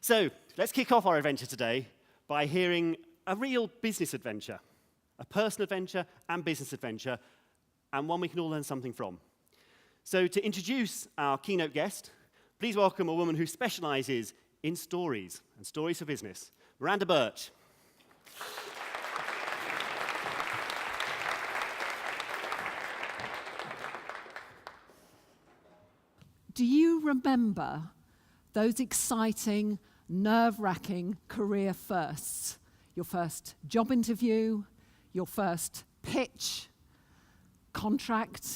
So let's kick off our adventure today by hearing a real business adventure, a personal adventure and business adventure, and one we can all learn something from. So to introduce our keynote guest, please welcome a woman who specializes in stories and stories for business, Miranda Birch. Do you remember those exciting, nerve-wracking career firsts? Your first job interview, your first pitch, contract,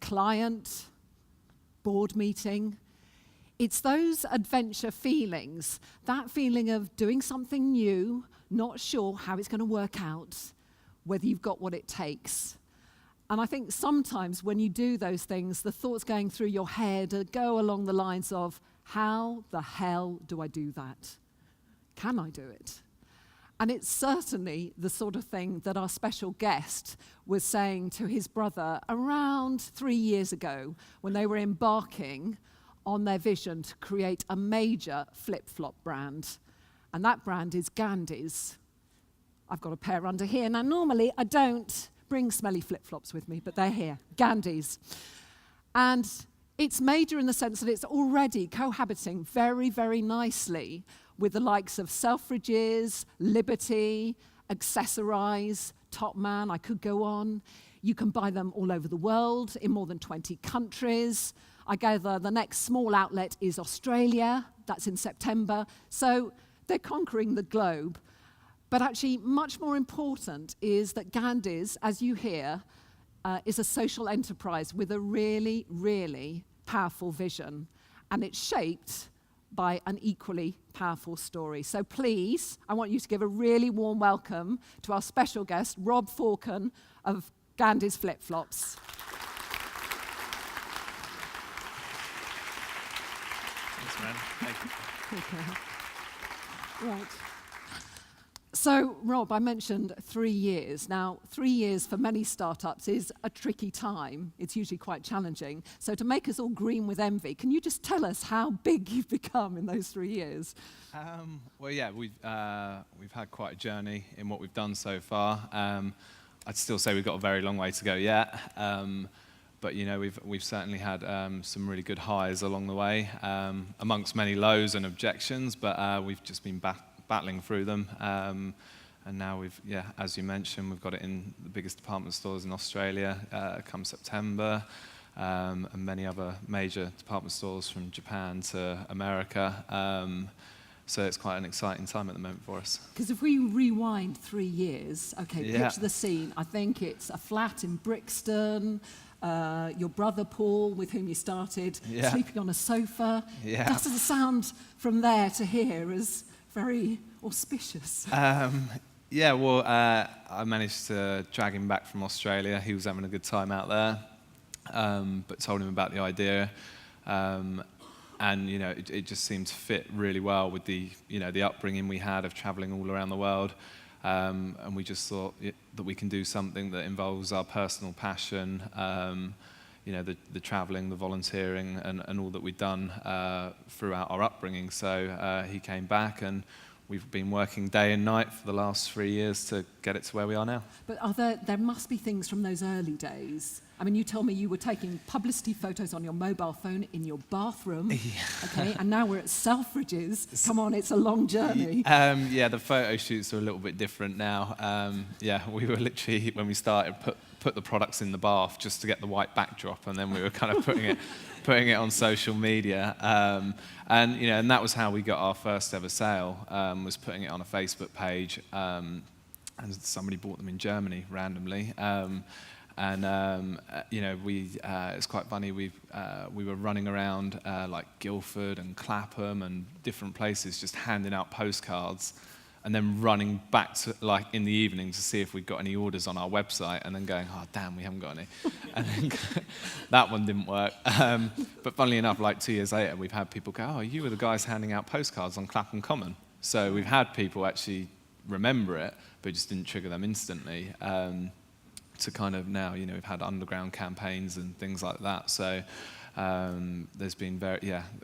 client, board meeting. It's those adventure feelings, that feeling of doing something new, not sure how it's going to work out, whether you've got what it takes. And I think sometimes when you do those things, the thoughts going through your head go along the lines of, how the hell do I do that? Can I do it? And it's certainly the sort of thing that our special guest was saying to his brother around 3 years ago when they were embarking on their vision to create a major flip-flop brand. And that brand is Gandys. I've got a pair under here. Now, normally I don't bring smelly flip-flops with me, but they're here, Gandys. And it's major in the sense that it's already cohabiting very, very nicely with the likes of Selfridges, Liberty, Accessorize, Topman, I could go on. You can buy them all over the world in more than 20 countries. I gather the next small outlet is Australia, that's in September. So they're conquering the globe. But actually, much more important is that Gandys, as you hear, is a social enterprise with a really, really powerful vision. And it's shaped by an equally powerful story. So please, I want you to give a really warm welcome to our special guest, Rob Forkan of Gandys Flip Flops. Thanks, man. Thank you. Okay. Right. So, Rob, I mentioned 3 years. Now, 3 years for many startups is a tricky time. It's usually quite challenging. So to make us all green with envy, can you just tell us how big you've become in those 3 years? Well, yeah, we've had quite a journey in what we've done so far. I'd still say we've got a very long way to go yet. But you know, we've certainly had some really good highs along the way, amongst many lows and objections. But we've just been battling through them, and now as you mentioned, we've got it in the biggest department stores in Australia come September, and many other major department stores from Japan to America. So it's quite an exciting time at the moment for us. Because if we rewind 3 years, okay, picture the scene. I think it's a flat in Brixton. Your brother Paul, with whom you started, sleeping on a sofa. Yeah. Doesn't sound from there to here as very auspicious. Well, I managed to drag him back from Australia. He was having a good time out there, but told him about the idea, and you know, it just seemed to fit really well with the upbringing we had of traveling all around the world, and we just thought that we can do something that involves our personal passion. The traveling, the volunteering, and all that we've done throughout our upbringing. So he came back, and we've been working day and night for the last 3 years to get it to where we are now. But there must be things from those early days. I mean, you told me you were taking publicity photos on your mobile phone in your bathroom, okay? And now we're at Selfridges. Come on, it's a long journey. The photo shoots are a little bit different now. We were literally, when we started, put the products in the bath just to get the white backdrop, and then we were kind of putting it on social media. And that was how we got our first ever sale, was putting it on a Facebook page, and somebody bought them in Germany randomly. It's quite funny. We were running around like Guildford and Clapham and different places, just handing out postcards, and then running back to, like, in the evening to see if we'd got any orders on our website, and then going, oh damn, we haven't got any. And then that one didn't work. But funnily enough, like 2 years later, we've had people go, oh, you were the guys handing out postcards on Clapham Common. So we've had people actually remember it, but it just didn't trigger them instantly. To kind of now, we've had underground campaigns and things like that. So There's been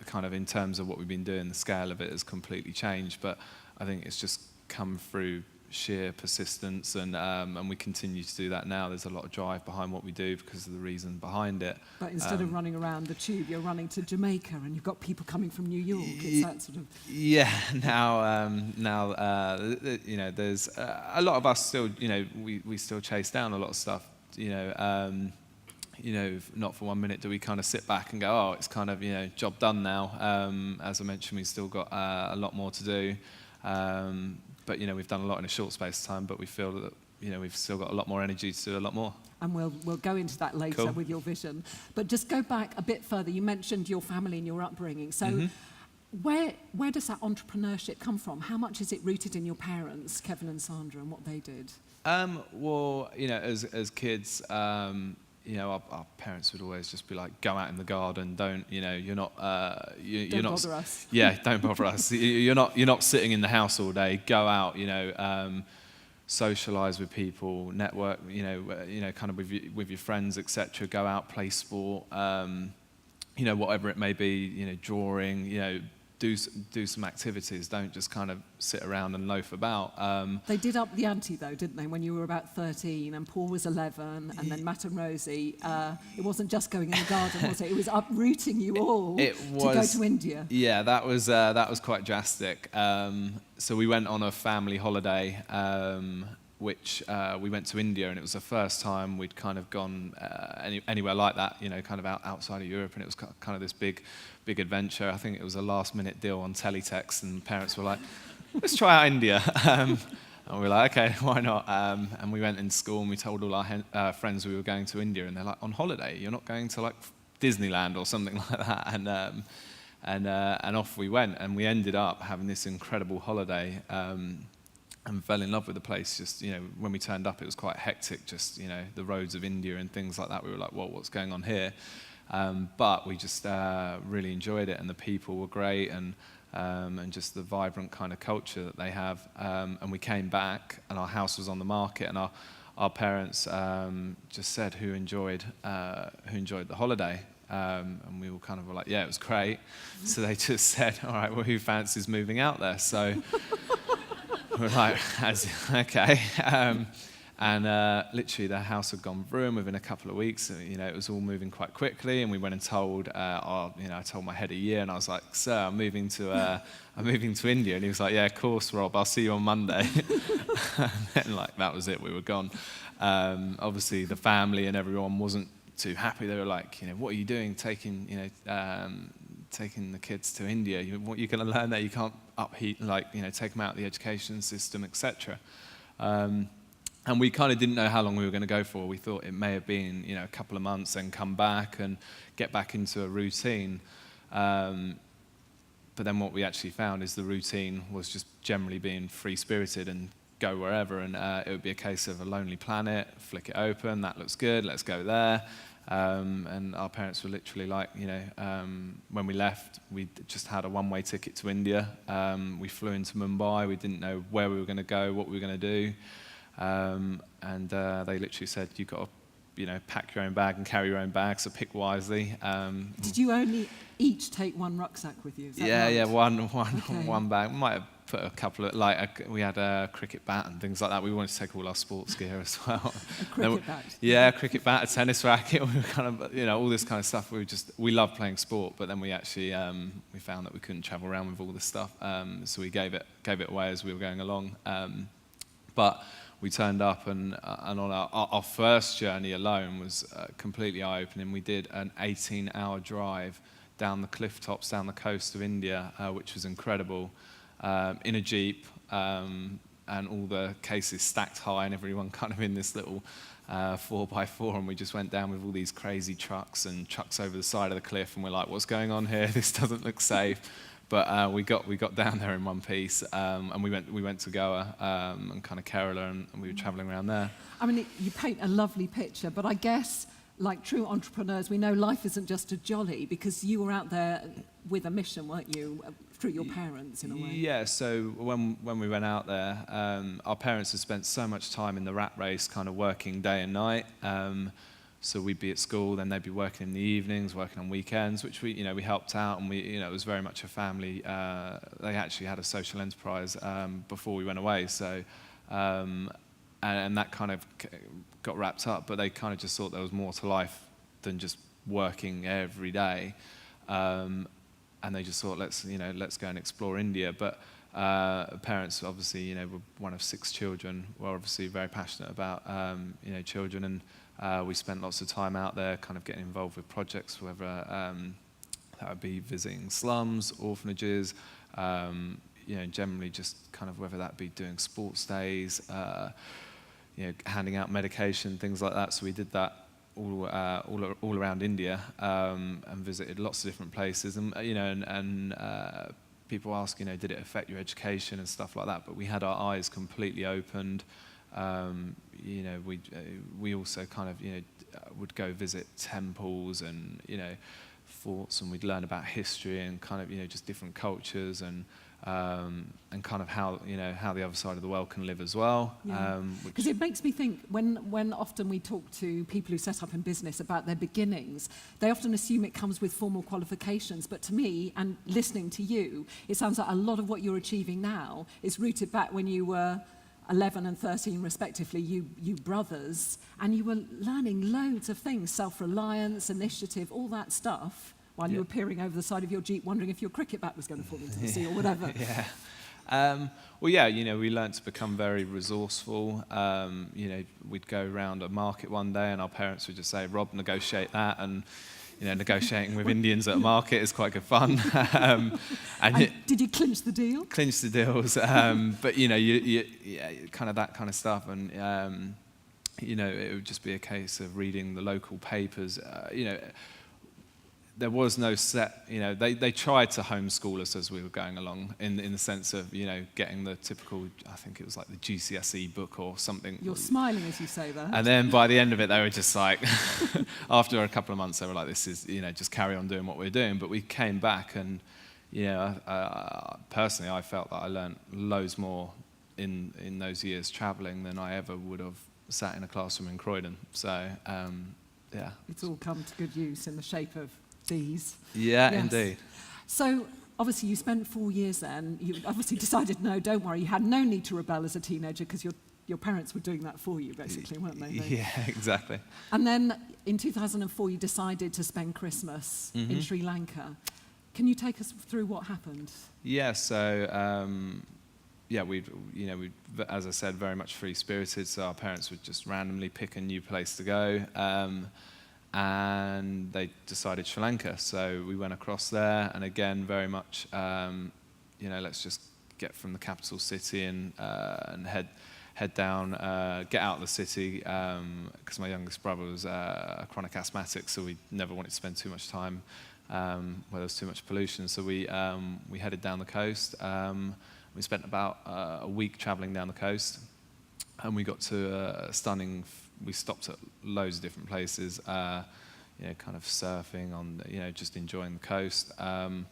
kind of in terms of what we've been doing, the scale of it has completely changed. But I think it's just come through sheer persistence, and we continue to do that now. There's a lot of drive behind what we do because of the reason behind it. But instead of running around the tube, you're running to Jamaica, and you've got people coming from New York. It's that sort of... Yeah, now you know, there's a lot of us still, you know, we still chase down a lot of stuff, you know, not for 1 minute do we kind of sit back and go, oh, it's kind of, you know, job done now. As I mentioned, we've still got a lot more to do. But, you know, we've done a lot in a short space of time, but we feel that, you know, we've still got a lot more energy to do a lot more. And we'll go into that later Cool. with your vision. But just go back a bit further. You mentioned your family and your upbringing. So where does that entrepreneurship come from? How much is it rooted in your parents, Kevin and Sandra, and what they did? Well, you know, as kids, you know, our parents would always just be like, go out in the garden, don't, you know, you're not, you're not, bother us. Yeah, don't bother us. You're not sitting in the house all day. Go out, you know, socialise with people, network, you know, kind of with your friends, etc. Go out, play sport, you know, whatever it may be, you know, drawing, you know, do some activities. Don't just kind of sit around and loaf about. They did up the ante, though, didn't they, when you were about 13 and Paul was 11 and then Matt and Rosie? It wasn't just going in the garden, was it? It was uprooting you all to go to India. Yeah, that was quite drastic. So we went on a family holiday, which we went to India, and it was the first time we'd kind of gone anywhere like that, you know, kind of outside of Europe, and it was kind of this big adventure. I think it was a last-minute deal on teletext, and parents were like, let's try out India. And we were like, okay, why not? And we went in school, and we told all our friends we were going to India, and they're like, on holiday? You're not going to, like, Disneyland or something like that? And off we went, and we ended up having this incredible holiday, and fell in love with the place. Just, you know, when we turned up, it was quite hectic, just, you know, the roads of India and things like that. We were like, whoa, what's going on here? But we just really enjoyed it, and the people were great, and just the vibrant kind of culture that they have. And we came back, and our house was on the market, and our parents just said who enjoyed the holiday. And we all kind of were like, yeah, it was great. So they just said, all right, well, who fancies moving out there? So we're like, okay. And literally the house had gone through, and within a couple of weeks, you know, it was all moving quite quickly. And we went and told, I told my head a year, and I was like, sir, I'm moving to India. And he was like, yeah, of course, Rob, I'll see you on Monday. And like, that was it, we were gone. Obviously the family and everyone wasn't too happy. They were like, you know, what are you doing taking the kids to India? What you're going to learn there? You can't take them out of the education system, etc. And we kind of didn't know how long we were going to go for. We thought it may have been, you know, a couple of months, and come back and get back into a routine. But then what we actually found is the routine was just generally being free-spirited and go wherever, and it would be a case of a lonely planet, flick it open, that looks good, let's go there. And our parents were literally like, you know, when we left, we just had a one-way ticket to India. We flew into Mumbai. We didn't know where we were going to go, what we were going to do. And they literally said, you've got to, you know, pack your own bag and carry your own bag, so pick wisely. Did you only each take one rucksack with you? Is that right? Yeah, one bag. We might have put a couple of, we had a cricket bat and things like that. We wanted to take all our sports gear as well. A cricket bat? Yeah, a cricket bat, a tennis racket. We were kind of, you know, all this kind of stuff. We loved playing sport, but then we actually, we found that we couldn't travel around with all this stuff. So we gave it away as we were going along. But we turned up, and on our first journey alone was completely eye-opening. We did an 18-hour drive down the cliff tops, down the coast of India, which was incredible, in a Jeep, and all the cases stacked high, and everyone kind of in this little 4x4, and we just went down with all these crazy trucks over the side of the cliff, and we're like, what's going on here? This doesn't look safe. But we got down there in one piece, and we went to Goa and kind of Kerala, and we were travelling around there. I mean, you paint a lovely picture, but I guess, like true entrepreneurs, we know life isn't just a jolly, because you were out there with a mission, weren't you, through your parents in a way? Yeah. So when we went out there, our parents had spent so much time in the rat race, kind of working day and night. So we'd be at school, then they'd be working in the evenings, working on weekends, which we helped out, and it was very much a family. They actually had a social enterprise before we went away, so and that kind of got wrapped up. But they kind of just thought there was more to life than just working every day, and they just thought let's go and explore India. But parents obviously were one of 6 children, were obviously very passionate about children, and we spent lots of time out there kind of getting involved with projects, whether that would be visiting slums, orphanages, generally just kind of whether that be doing sports days, handing out medication, things like that. So we did that all around India, and visited lots of different places, and people ask, did it affect your education and stuff like that? But we had our eyes completely opened. We also kind of would go visit temples and forts, and we'd learn about history and kind of just different cultures and kind of how the other side of the world can live as well. Because it makes me think when often we talk to people who set up in business about their beginnings, they often assume it comes with formal qualifications. But to me, and listening to you, it sounds like a lot of what you're achieving now is rooted back when you were 11 and 13 respectively, you brothers, and you were learning loads of things, self-reliance, initiative, all that stuff, while you were peering over the side of your Jeep wondering if your cricket bat was going to fall into the sea or whatever. We learned to become very resourceful. We'd go around a market one day and our parents would just say, Rob, negotiate that, and negotiating with Indians at a market is quite good fun. And did you clinch the deal? Clinch the deals, but kind of that kind of stuff, and it would just be a case of reading the local papers. There was no set, they tried to homeschool us as we were going along in the sense of, getting the typical, I think it was like the GCSE book or something. You're smiling as you say that. And then by the end of it, they were just like, after a couple of months, they were like, this is, just carry on doing what we're doing. But we came back and, personally, I felt that I learned loads more in those years traveling than I ever would have sat in a classroom in Croydon. So, It's all come to good use in the shape of these. Yeah, yes. Indeed. So obviously you spent 4 years there, and you obviously decided, no, don't worry, you had no need to rebel as a teenager because your parents were doing that for you, basically, weren't they? Yeah, exactly. And then in 2004 you decided to spend Christmas in Sri Lanka. Can you take us through what happened? Yeah, so we as I said, very much free-spirited, so our parents would just randomly pick a new place to go. And they decided Sri Lanka, so we went across there, and again, very much, let's just get from the capital city and head down, get out of the city, because my youngest brother was a chronic asthmatic, so we never wanted to spend too much time where there was too much pollution. So we headed down the coast. We spent about a week traveling down the coast, and we got to a stunning. We stopped at loads of different places, kind of surfing on, just enjoying the coast. And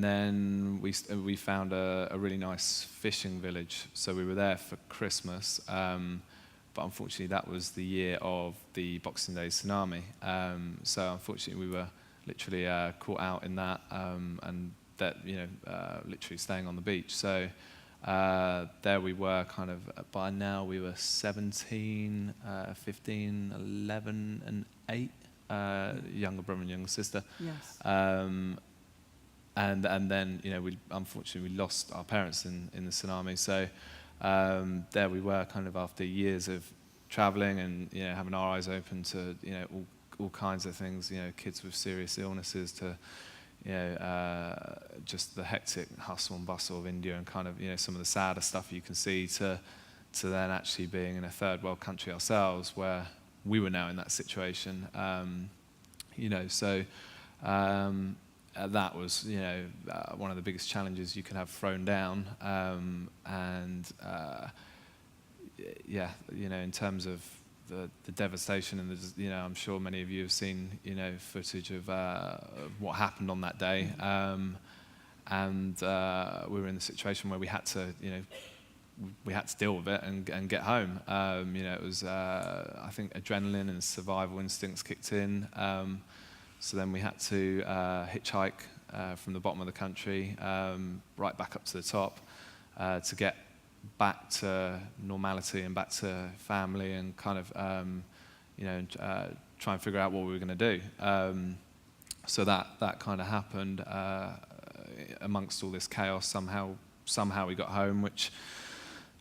then we found a really nice fishing village. So we were there for Christmas, but unfortunately that was the year of the Boxing Day tsunami. So unfortunately we were literally caught out in that, and that literally staying on the beach. So. There we were kind of, by now we were 17, 15, 11 and 8, younger brother and younger sister. Yes. And then, unfortunately we lost our parents in the tsunami. So there we were kind of after years of traveling and, having our eyes open to, all kinds of things, kids with serious illnesses to, just the hectic hustle and bustle of India and kind of, some of the sadder stuff you can see to then actually being in a third world country ourselves where we were now in that situation. So that was, one of the biggest challenges you can have thrown down. In terms of the devastation and I'm sure many of you have seen footage of what happened on that day, and we were in the situation where we had to we had to deal with it and get home. It was, I think, adrenaline and survival instincts kicked in. So then we had to hitchhike from the bottom of the country right back up to the top to get back to normality and back to family and kind of, try and figure out what we were going to do. So that kind of happened amongst all this chaos. Somehow we got home, which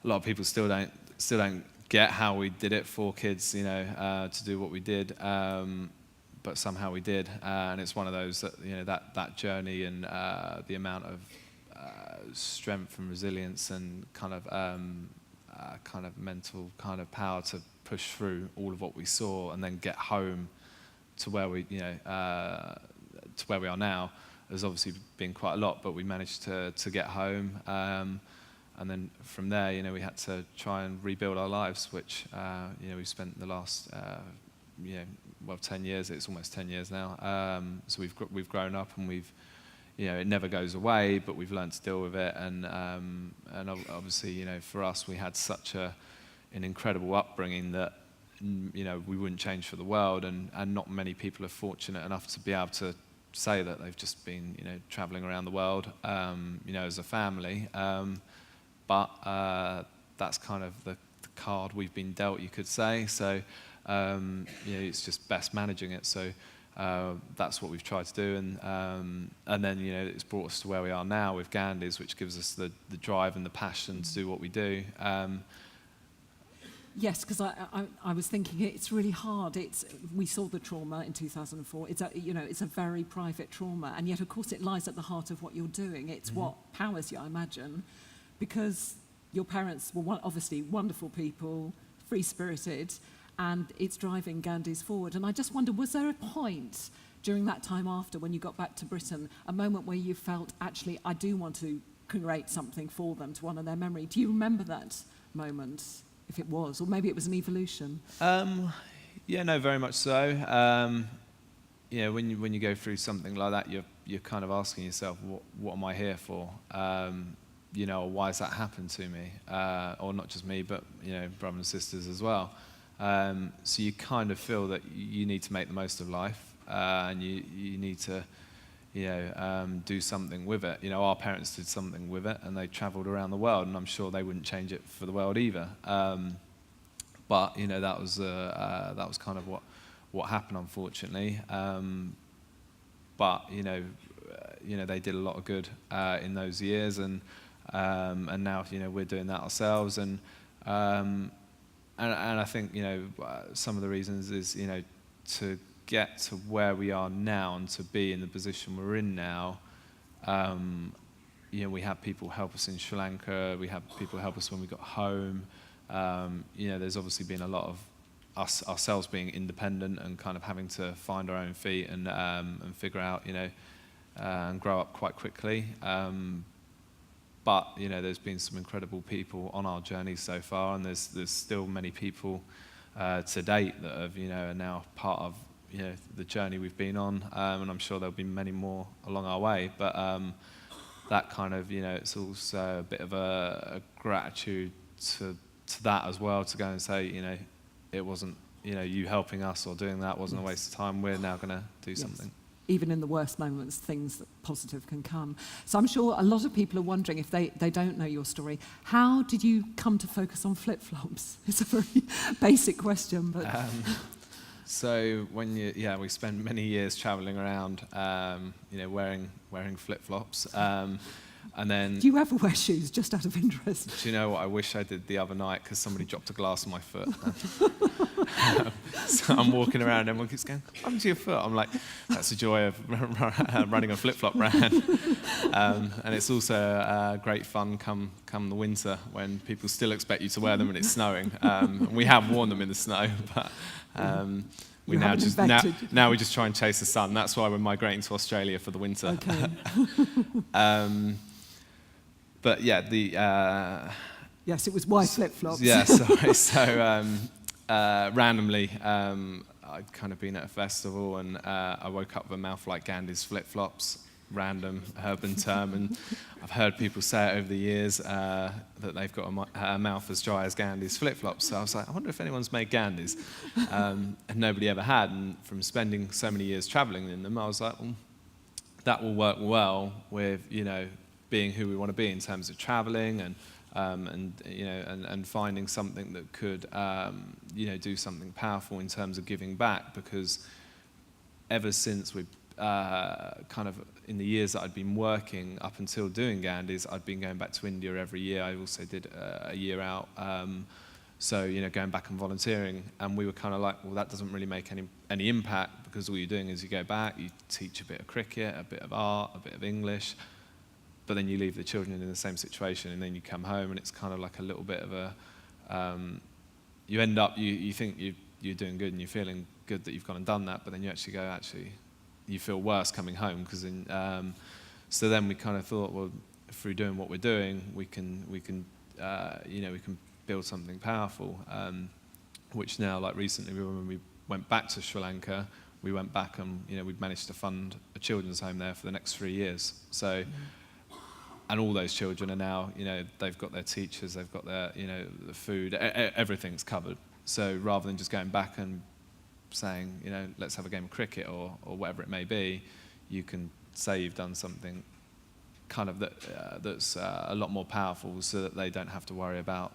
a lot of people still don't get how we did it. 4 kids, to do what we did, but somehow we did. And it's one of those that that journey and the amount of strength and resilience and kind of mental kind of power to push through all of what we saw and then get home to where we to where we are now has obviously been quite a lot, but we managed to get home, and then from there we had to try and rebuild our lives, which we've spent the last 10 years. It's almost 10 years now. So we've grown up and we've it never goes away, but we've learned to deal with it. And obviously, for us, we had such an incredible upbringing that, we wouldn't change for the world. And not many people are fortunate enough to be able to say that they've just been, traveling around the world, as a family. But that's kind of the card we've been dealt, you could say. So, it's just best managing it. So. That's what we've tried to do, and then it's brought us to where we are now with Gandys, which gives us the drive and the passion to do what we do. Yes, because I was thinking it's really hard. We saw the trauma in 2004. It's a very private trauma, and yet of course it lies at the heart of what you're doing. It's what powers you, I imagine, because your parents were obviously wonderful people, free-spirited. And it's driving Gandys forward. And I just wonder, was there a point during that time after, when you got back to Britain, a moment where you felt, actually, I do want to create something for them to honour their memory? Do you remember that moment, if it was? Or maybe it was an evolution? Yeah, no, very much so. When you go through something like that, you're kind of asking yourself, what am I here for? Why has that happened to me? Or not just me, but, brothers and sisters as well. So you kind of feel that you need to make the most of life, and you need to, do something with it. Our parents did something with it, and they travelled around the world, and I'm sure they wouldn't change it for the world either. But that was kind of what happened, unfortunately. But they did a lot of good in those years, and now we're doing that ourselves, and I think some of the reasons is to get to where we are now and to be in the position we're in now. We had people help us in Sri Lanka. We had people help us when we got home. There's obviously been a lot of us ourselves being independent and kind of having to find our own feet and figure out and grow up quite quickly. But there's been some incredible people on our journey so far, and there's still many people to date that have are now part of the journey we've been on, and I'm sure there'll be many more along our way. But that kind of it's also a bit of a gratitude to that as well, to go and say it wasn't you helping us or doing that wasn't a waste of time. We're now going to do something. Even in the worst moments, things that positive can come. So I'm sure a lot of people are wondering, if they don't know your story, how did you come to focus on flip-flops? It's a very basic question, but... So when we spent many years travelling around, wearing flip-flops, and then... Do you ever wear shoes, just out of interest? Do you know what I wish I did the other night, because somebody dropped a glass on my foot. So I'm walking around and everyone keeps going, what happened to your foot? I'm like, that's the joy of running a flip-flop brand. And it's also great fun come the winter, when people still expect you to wear them and it's snowing. And we have worn them in the snow, but we now we just try and chase the sun. That's why we're migrating to Australia for the winter. Okay. But yeah, yes, it was white flip-flops. Yeah, sorry. So randomly, I'd kind of been at a festival, and I woke up with a mouth like Gandys flip-flops, random urban term, and I've heard people say it over the years that they've got a mouth as dry as Gandys flip-flops. So I was like, I wonder if anyone's made Gandys, and nobody ever had. And from spending so many years traveling in them, I was like, well, that will work well with, you know, being who we want to be in terms of traveling and finding something that could, you know, do something powerful in terms of giving back. Because ever since we kind of in the years that I'd been working up until doing Gandys, I'd been going back to India every year. I also did a year out. So, you know, going back and volunteering, and we were kind of like, well, that doesn't really make any impact, because all you're doing is you go back, you teach a bit of cricket, a bit of art, a bit of English, but then you leave the children in the same situation, and then you come home, and it's kind of like a little bit of a, you end up, you think you're doing good and you're feeling good that you've gone and done that, but then you actually go, you feel worse coming home, because so then we kind of thought, well, through doing what we're doing, we can build something powerful, which now, like recently, when we went back to Sri Lanka, we went back and, you know, we'd managed to fund a children's home there for the next 3 years. So, and all those children are now, you know, they've got their teachers, they've got their, you know, the food, everything's covered. So rather than just going back and saying, you know, let's have a game of cricket or whatever it may be, you can say you've done something kind of that's a lot more powerful, so that they don't have to worry about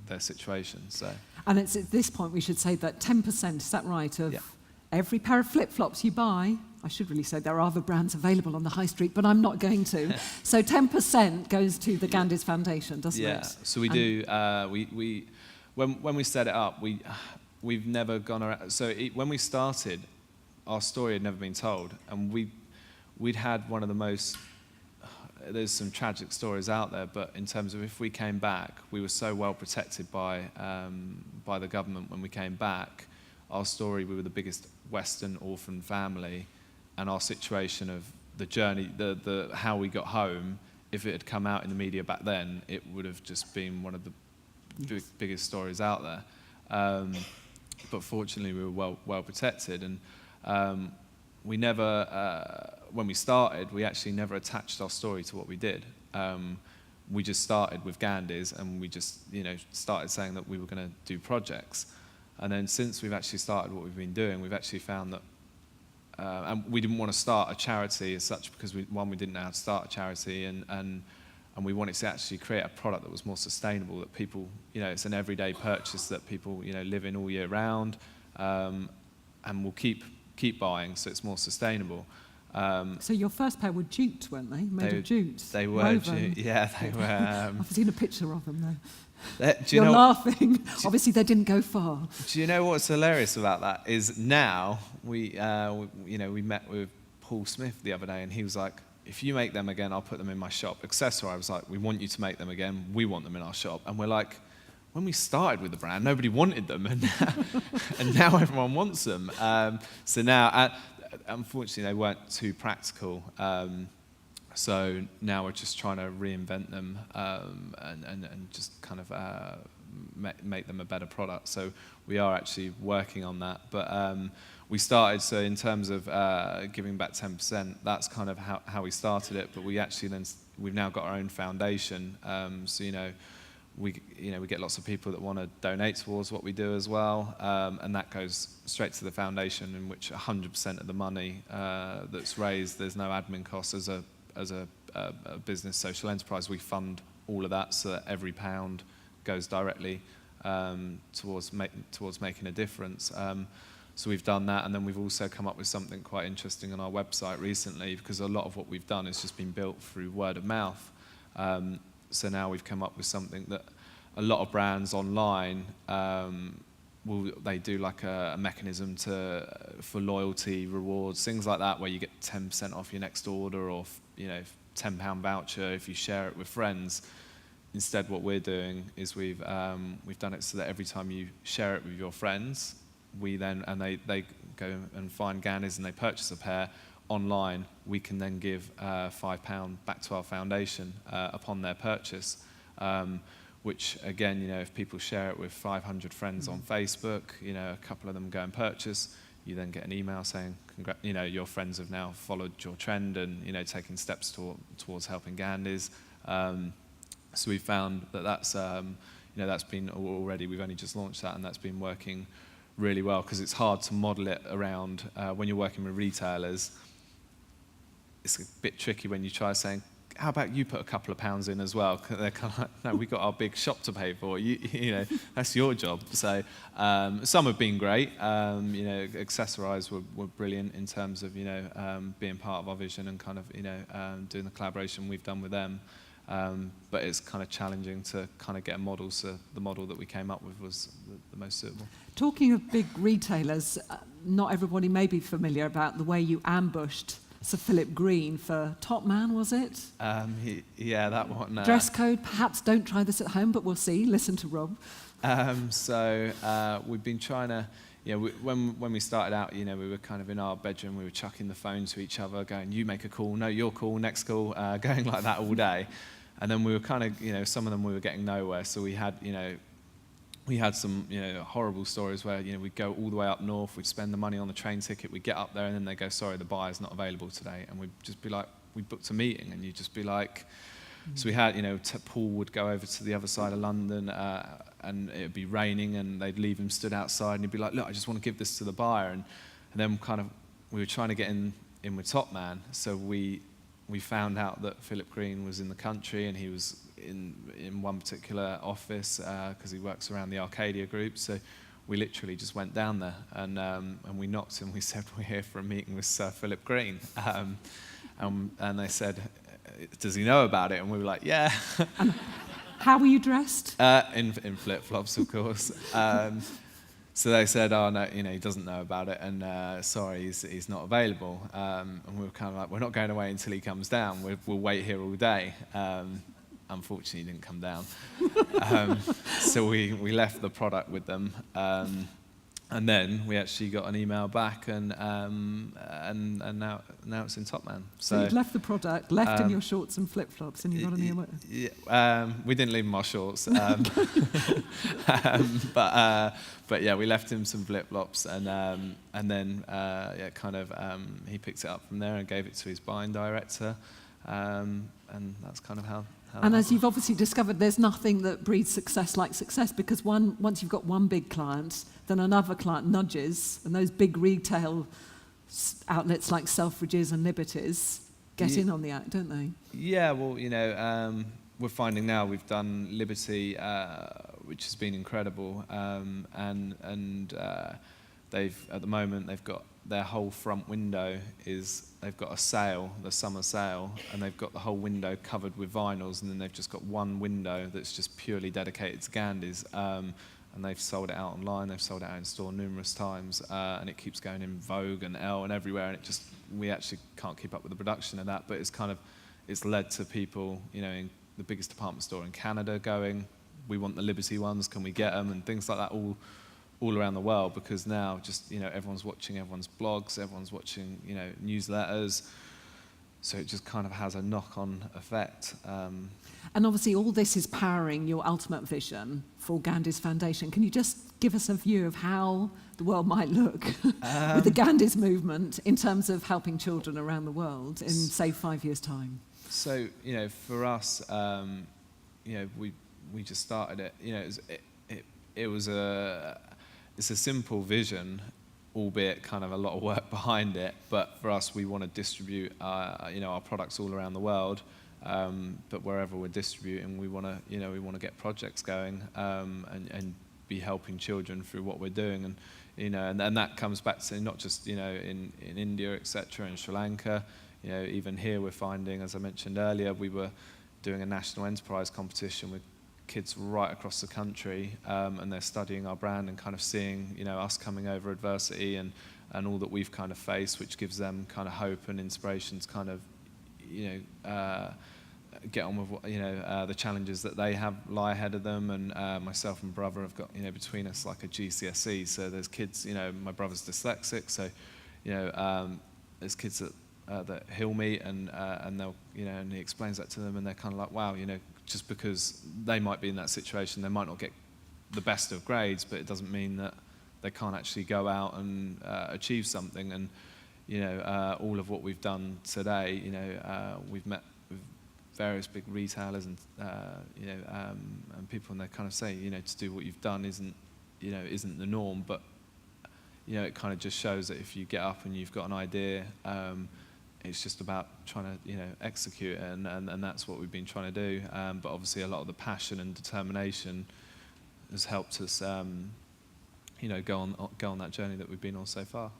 their situation. So, and it's at this point we should say that 10%, is that right, of every pair of flip-flops you buy, I should really say there are other brands available on the high street, but I'm not going to. So 10% goes to the Gandys Foundation, doesn't it? Yeah, so we do, when we set it up, we've never gone around, so when we started, our story had never been told, and we'd had one of the most, there's some tragic stories out there, but in terms of if we came back, we were so well protected by the government when we came back. Our story, we were the biggest Western orphan family, and our situation of the journey, the how we got home, if it had come out in the media back then, it would have just been one of the biggest stories out there. But fortunately, we were well protected, and we never, when we started, we actually never attached our story to what we did. We just started with Gandys, and we just, you know, started saying that we were going to do projects. And then since we've actually started what we've been doing, we've actually found that, and we didn't want to start a charity as such, because we didn't know how to start a charity, and we wanted to actually create a product that was more sustainable, that people, you know, it's an everyday purchase that people, you know, live in all year round, and will keep buying, so it's more sustainable. So your first pair were jute, weren't they? Made of jute. They were jute, yeah, they were. I've seen a picture of them, though. You're laughing. Obviously, they didn't go far. Do you know what's hilarious about that? Is now, we met with Paul Smith the other day, and he was like, if you make them again, I'll put them in my shop. Accessor, I was like, we want you to make them again. We want them in our shop. And we're like, when we started with the brand, nobody wanted them, and now everyone wants them. So now, unfortunately, they weren't too practical. So now we're just trying to reinvent them and just kind of make them a better product. So we are actually working on that. But we started, so in terms of giving back 10%, that's kind of how we started it. But we actually we've now got our own foundation. So, we get lots of people that want to donate towards what we do as well, and that goes straight to the foundation, in which 100% of the money that's raised, there's no admin costs as a business social enterprise. We fund all of that, so that every pound goes directly towards making a difference. So we've done that, and then we've also come up with something quite interesting on our website recently, because a lot of what we've done has just been built through word of mouth. So now we've come up with something that a lot of brands online they do like a mechanism for loyalty rewards, things like that, where you get 10% off your next order, or £10 voucher if you share it with friends. Instead, what we're doing is we've done it so that every time you share it with your friends, they go and find Gandys and they purchase a pair online, we can then give £5 back to our foundation upon their purchase, which again, if people share it with 500 friends on Facebook, a couple of them go and purchase, you then get an email saying, your friends have now followed your trend and, taking steps towards helping Gandys. So we found that that's been already, we've only just launched that, and that's been working really well, because it's hard to model it around when you're working with retailers. It's a bit tricky when you try saying, how about you put a couple of pounds in as well? They're kind of like, no, we've got our big shop to pay for. That's your job. So some have been great. Accessorize were brilliant in terms of, being part of our vision and kind of, doing the collaboration we've done with them. But it's kind of challenging to kind of get a model. So the model that we came up with was the most suitable. Talking of big retailers, not everybody may be familiar about the way you ambushed Sir Philip Green for Top Man, was it? Yeah, that one. Dress code, perhaps don't try this at home, but we'll see. Listen to Rob. So we've been trying to, when we started out, we were kind of in our bedroom, we were chucking the phone to each other, going, you make a call, no, you're cool, next call, going like that all day. And then we were kind of, some of them we were getting nowhere. So we had some, horrible stories where, we'd go all the way up north, we'd spend the money on the train ticket, we'd get up there, and then they go, sorry, the buyer's not available today. And we'd just be like, we booked a meeting, and you'd just be like, so we had, Paul would go over to the other side of London, and it'd be raining, and they'd leave him stood outside, and he'd be like, look, I just want to give this to the buyer. And then kind of, we were trying to get in with Top Man, so we found out that Philip Green was in the country, and he was in one particular office because he works around the Arcadia group. So we literally just went down there and we knocked and we said, we're here for a meeting with Sir Philip Green. And they said, does he know about it? And we were like, yeah. How were you dressed? In flip-flops, of course. So they said, oh, no, he doesn't know about it, and sorry, he's not available. And we were kind of like, we're not going away until he comes down. We'll wait here all day. Unfortunately, he didn't come down. So we left the product with them. And then we actually got an email back, and now it's in Top Man. So you'd left the product, left in your shorts and flip-flops, and you got an email. Yeah, we didn't leave him our shorts, but yeah, we left him some flip-flops, and then he picked it up from there and gave it to his buying director, and that's kind of how. And as you've obviously discovered, there's nothing that breeds success like success, because once you've got one big client, then another client nudges, and those big retail outlets like Selfridges and Liberties get in on the act, don't they? Yeah, well, we're finding now we've done Liberty, which has been incredible, and at the moment they've got their whole front window they've got a sale, the summer sale, and they've got the whole window covered with vinyls, and then they've just got one window that's just purely dedicated to Gandys, and they've sold it out online, they've sold it out in store numerous times, and it keeps going in Vogue and Elle and everywhere, and we actually can't keep up with the production of that, but it's led to people, in the biggest department store in Canada going, we want the Liberty ones, can we get them, and things like that all around the world, because now just, everyone's watching everyone's blogs, everyone's watching, newsletters, so it just kind of has a knock-on effect. And obviously all this is powering your ultimate vision for Gandys Foundation. Can you just give us a view of how the world might look with the Gandys movement in terms of helping children around the world in, say, 5 years' time? So, for us, we just started it. It's a simple vision, albeit kind of a lot of work behind it. But for us, we want to distribute, our products all around the world. But wherever we're distributing, we want to get projects going and be helping children through what we're doing. And that comes back to not just in India, etc., and Sri Lanka. Even here, we're finding, as I mentioned earlier, we were doing a national enterprise competition with kids right across the country, and they're studying our brand and kind of seeing, us coming over adversity and all that we've kind of faced, which gives them kind of hope and inspiration to kind of, get on with what, the challenges that they have lie ahead of them. And myself and brother have got, between us like a GCSE. So there's kids, my brother's dyslexic, so there's kids that he'll meet and they'll, and he explains that to them, and they're kind of like, wow, just because they might be in that situation, they might not get the best of grades, but it doesn't mean that they can't actually go out and achieve something. And all of what we've done today, we've met with various big retailers and and people, and they kind of say, to do what you've done isn't the norm, but it kind of just shows that if you get up and you've got an idea, it's just about trying to execute it, and that's what we've been trying to do. But obviously, a lot of the passion and determination has helped us, go on that journey that we've been on so far.